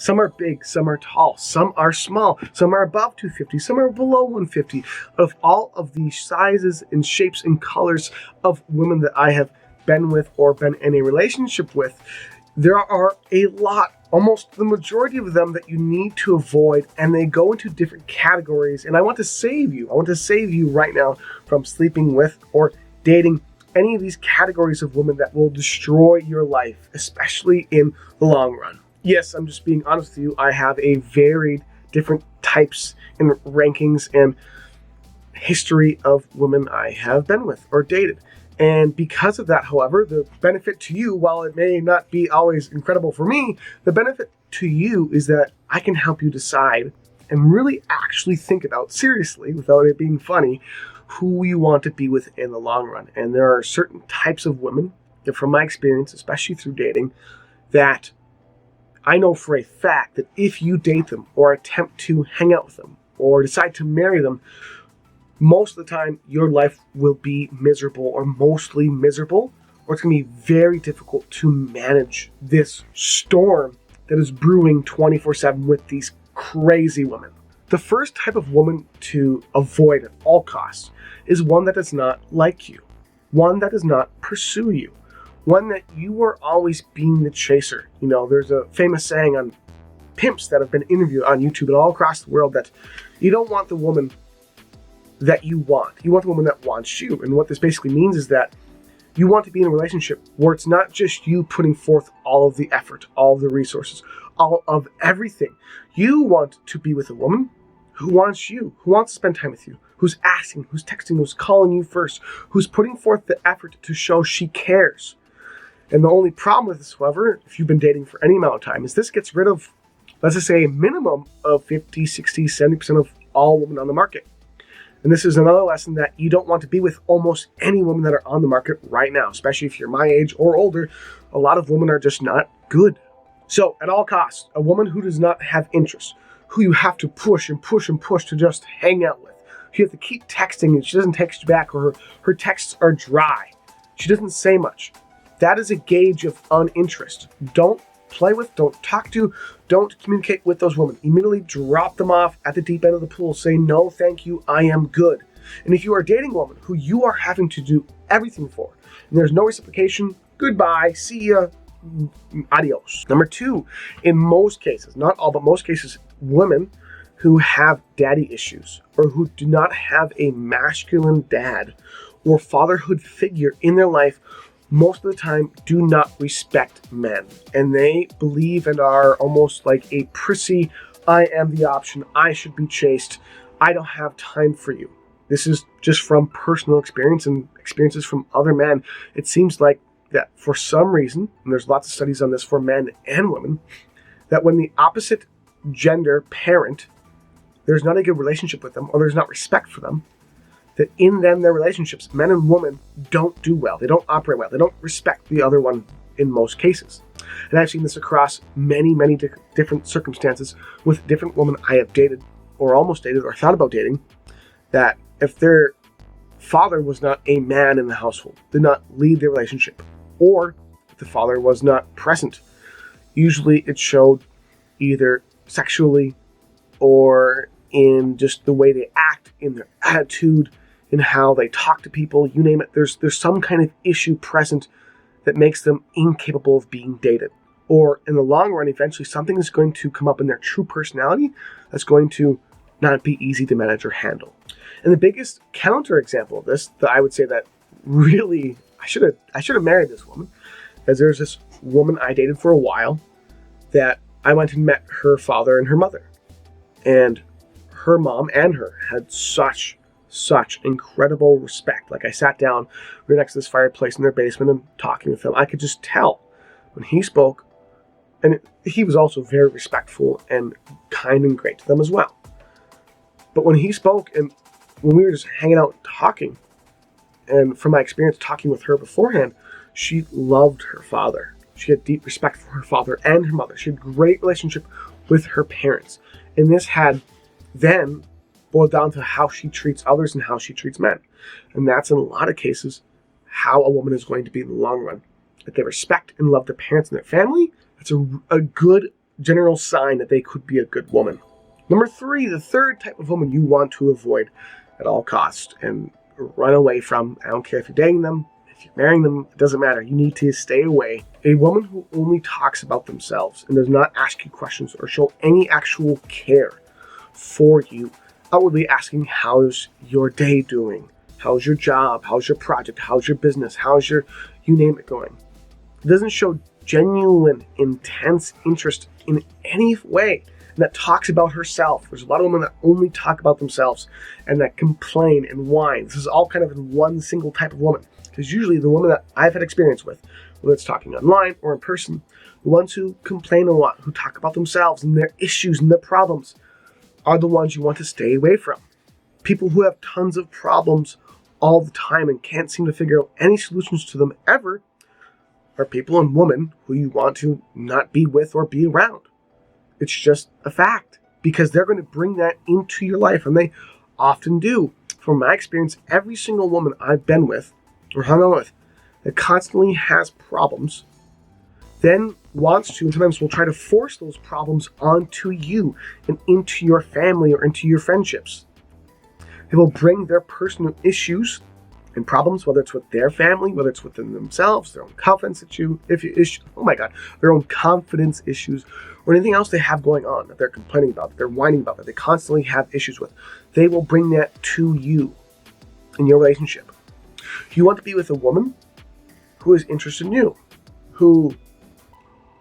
Some are big, some are tall, some are small, some are above 250, some are below 150. Of all of the sizes and shapes and colors of women that I have been with or been in a relationship with, there are a lot, almost the majority of them, that you need to avoid, and they go into different categories. And I want to save you. I want to save you right now from sleeping with or dating any of these categories of women that will destroy your life, especially in the long run. Yes, I'm just being honest with you. I have a varied different types and rankings and history of women I have been with or dated. And because of that, however, the benefit to you, while it may not be always incredible for me, the benefit to you is that I can help you decide and really actually think about seriously, without it being funny, who you want to be with in the long run. And there are certain types of women that, from my experience, especially through dating, that I know for a fact that if you date them or attempt to hang out with them or decide to marry them, most of the time your life will be miserable or mostly miserable, or it's going to be very difficult to manage this storm that is brewing 24/7 with these crazy women. The first type of woman to avoid at all costs is one that does not like you, one that does not pursue you, one that you are always being the chaser. You know, there's a famous saying on pimps that have been interviewed on YouTube and all across the world that you don't want the woman that you want. You want the woman that wants you. And what this basically means is that you want to be in a relationship where it's not just you putting forth all of the effort, all of the resources, all of everything. You want to be with a woman who wants you, who wants to spend time with you, who's asking, who's texting, who's calling you first, who's putting forth the effort to show she cares. And the only problem with this, however, if you've been dating for any amount of time, is this gets rid of, let's just say, a minimum of 50, 60, 70% of all women on the market. And this is another lesson that you don't want to be with almost any women that are on the market right now, especially if you're my age or older. A lot of women are just not good. So at all costs, a woman who does not have interest, who you have to push and push and push to just hang out with, you have to keep texting and she doesn't text you back, or her texts are dry, she doesn't say much, that is a gauge of uninterest. Don't play with, don't talk to, don't communicate with those women. Immediately drop them off at the deep end of the pool. Say, no, thank you, I am good. And if you are dating a woman who you are having to do everything for, and there's no reciprocation, goodbye, see ya, adios. Number two, in most cases, not all, but most cases, women who have daddy issues or who do not have a masculine dad or fatherhood figure in their life, most of the time do not respect men. And they believe and are almost like a prissy, I am the option, I should be chased, I don't have time for you. This is just from personal experience and experiences from other men. It seems like that for some reason, and there's lots of studies on this for men and women, that when the opposite gender parent, there's not a good relationship with them or there's not respect for them, that in them, their relationships, men and women don't do well. They don't operate well. They don't respect the other one in most cases. And I've seen this across many, many different circumstances with different women I have dated or almost dated or thought about dating, that if their father was not a man in the household, did not lead their relationship, or if the father was not present, usually it showed either sexually or in just the way they act, in their attitude, in how they talk to people, you name it. There's some kind of issue present that makes them incapable of being dated. Or in the long run, eventually something is going to come up in their true personality that's going to not be easy to manage or handle. And the biggest counterexample of this, that I would say that really, I should have married this woman, as there's this woman I dated for a while that I went and met her father and her mother. And her mom and her had such incredible respect. Like, I sat down, we were next to this fireplace in their basement and talking with him. I could just tell when he spoke, and he was also very respectful and kind and great to them as well. But when he spoke and when we were just hanging out and talking, and from my experience talking with her beforehand, she loved her father. She had deep respect for her father and her mother. She had a great relationship with her parents. And this had then boiled down to how she treats others and how she treats men. And that's, in a lot of cases, how a woman is going to be in the long run. If they respect and love their parents and their family, that's a good general sign that they could be a good woman. Number 3, the third type of woman you want to avoid at all costs and run away from. I don't care if you're dating them, if you're marrying them, it doesn't matter. You need to stay away. A woman who only talks about themselves and does not ask you questions or show any actual care for you, outwardly asking, how's your day doing? How's your job? How's your project? How's your business? How's your, you name it, going? It doesn't show genuine, intense interest in any way, and that talks about herself. There's a lot of women that only talk about themselves and that complain and whine. This is all kind of in one single type of woman. Because usually the women that I've had experience with, whether it's talking online or in person, the ones who complain a lot, who talk about themselves and their issues and their problems, are the ones you want to stay away from. People who have tons of problems all the time and can't seem to figure out any solutions to them ever are people and women who you want to not be with or be around. It's just a fact, because they're going to bring that into your life, and they often do. From my experience, every single woman I've been with or hung out with that constantly has problems then wants to, and sometimes will try to force those problems onto you and into your family or into your friendships. They will bring their personal issues and problems, whether it's with their family, whether it's within themselves, their own confidence their own confidence issues, or anything else they have going on that they're complaining about, that they're whining about, that they constantly have issues with. They will bring that to you in your relationship. You want to be with a woman who is interested in you, who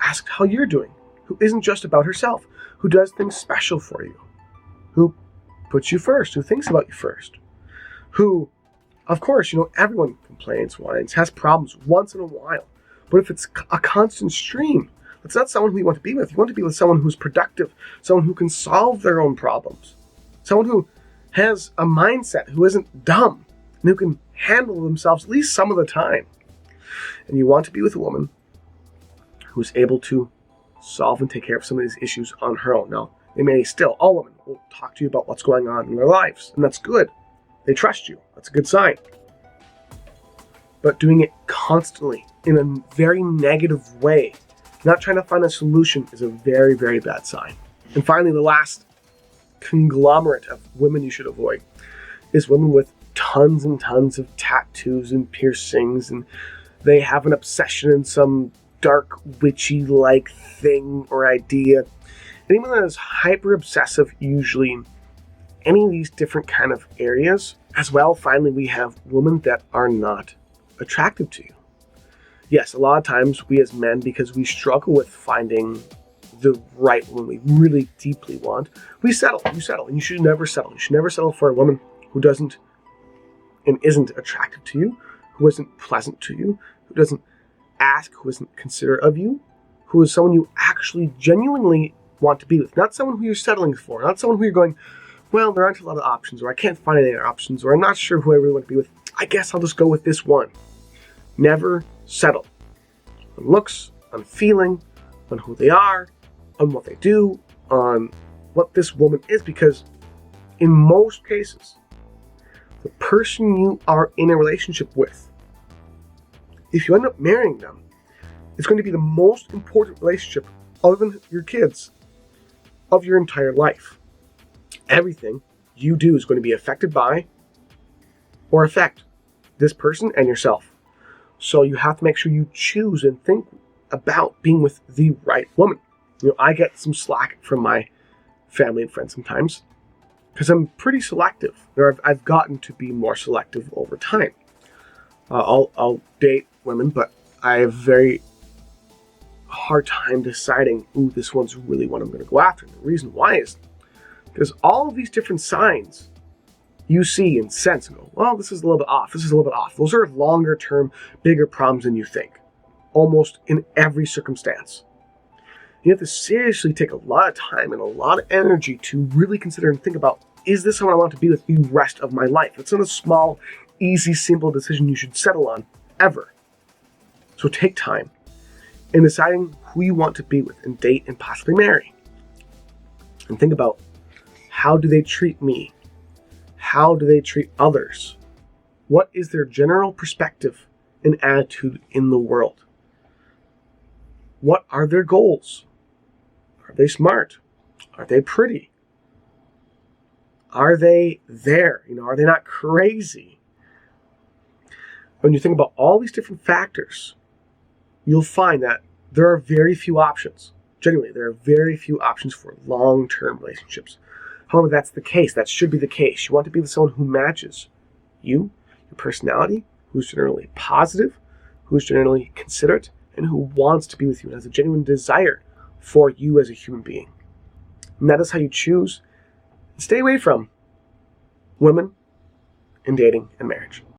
asks how you're doing, who isn't just about herself, who does things special for you, who puts you first, who thinks about you first, who, of course, everyone complains, whines, has problems once in a while. But if it's a constant stream, that's not someone who you want to be with. You want to be with someone who's productive, someone who can solve their own problems, someone who has a mindset, who isn't dumb, and who can handle themselves at least some of the time. And you want to be with a woman who's able to solve and take care of some of these issues on her own. Now, all women will talk to you about what's going on in their lives, and that's good. They trust you. That's a good sign. But doing it constantly in a very negative way, not trying to find a solution, is a very, very bad sign. And finally, the last conglomerate of women you should avoid is women with tons and tons of tattoos and piercings, and they have an obsession in some dark, witchy-like thing or idea. Anyone that is hyper-obsessive, usually in any of these different kind of areas. As well, finally, we have women that are not attractive to you. Yes, a lot of times we as men, because we struggle with finding the right woman we really deeply want, we settle. You settle, and you should never settle. You should never settle for a woman who doesn't and isn't attractive to you, who isn't pleasant to you, who doesn't ask, who isn't considerate of you, who is someone you actually genuinely want to be with. Not someone who you're settling for, not someone who you're going, well, there aren't a lot of options, or I can't find any other options, or I'm not sure who I really want to be with. I guess I'll just go with this one. Never settle. On looks, on feeling, on who they are, on what they do, on what this woman is, because in most cases, the person you are in a relationship with, if you end up marrying them, it's going to be the most important relationship, other than your kids, of your entire life. Everything you do is going to be affected by or affect this person and yourself. So you have to make sure you choose and think about being with the right woman. I get some slack from my family and friends sometimes because I'm pretty selective. I've gotten to be more selective over time. I'll date women, but I have very hard time deciding, this one's really what I'm going to go after. And the reason why is because all of these different signs you see and sense and go, well, this is a little bit off. This is a little bit off. Those are longer term, bigger problems than you think, almost in every circumstance. You have to seriously take a lot of time and a lot of energy to really consider and think about, is this someone I want to be with the rest of my life? It's not a small, easy, simple decision you should settle on, ever. So take time in deciding who you want to be with and date and possibly marry. And think about, how do they treat me? How do they treat others? What is their general perspective and attitude in the world? What are their goals? Are Are they smart? Are they pretty? Are they there? Are they not crazy? When you think about all these different factors, you'll find that there are very few options. Genuinely, there are very few options for long-term relationships. However, that's the case. That should be the case. You want to be with someone who matches you, your personality, who's generally positive, who's generally considerate, and who wants to be with you and has a genuine desire for you as a human being. And that is how you choose and stay away from women in dating and marriage.